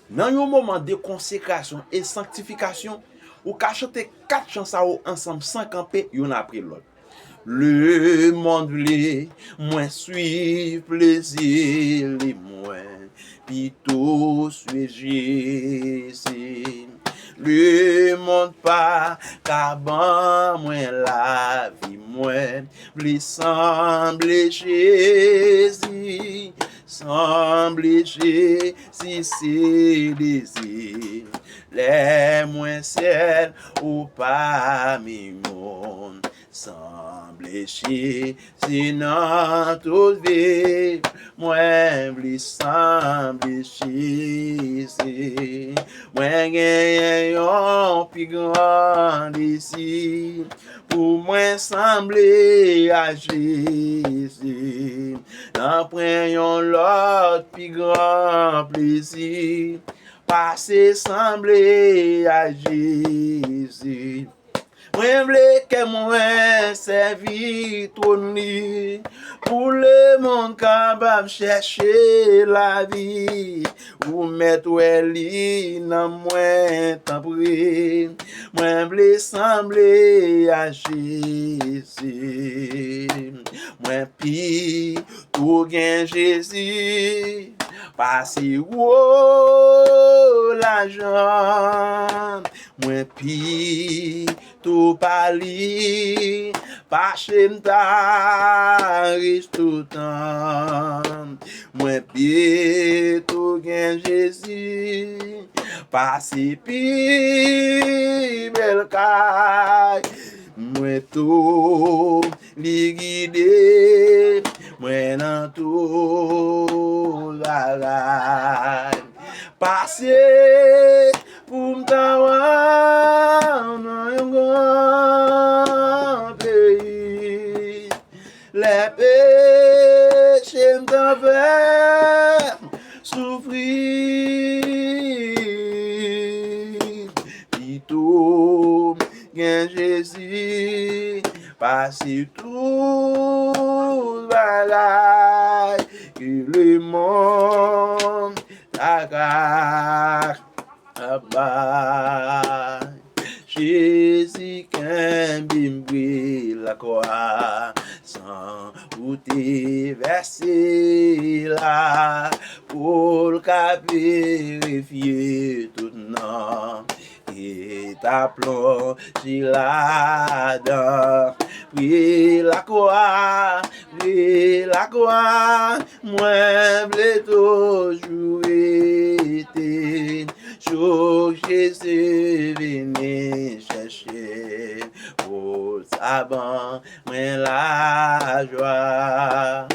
Dans un moment de consécration et sanctification, ou ka chanter quatre chansons ensemble sans camper, yon après l'autre. Le monde vle, moi suis plaisir les moins, plutôt suis Jésus. Le monde pas qu'aban moi la vie moi, vle semble Jésus, semble Jésus c'est désir. Les moins celles ou pas mi monde. Semble si nan tout vie, moi vli semble si moi gen yon pi grand ici, pour moi sembler à Jésus, n'en pren yon l'autre pi grand plaisir, passer sembler à Jésus. Moi vle que moi servi ton lit pour le monde capable chercher la vie ou mettre li nan moi tant pris. Moi vle sembler à Jésus. Moi pi tout gen Jésus. Passer l'argent. Moi pi tout pali, pas chem ta riche tout temps. Moi pied tout gen Jésus, passé pi bel kay. Moi tout li guide, moi nan tout bagay. Passé pour m'tawa dans un grand pays. Les péchés m't'a fait souffrir. Plutôt gen Jésus, passer tout bagay que le monde t'agache. Jésus qu'un bimbi la croix sans ou t'es versé là pour le vérifier tout non et ta plongé là-dedans. Oui la croix, moi v'lais toujours été. Jésus venu chercher pour sa banque, moi la joie.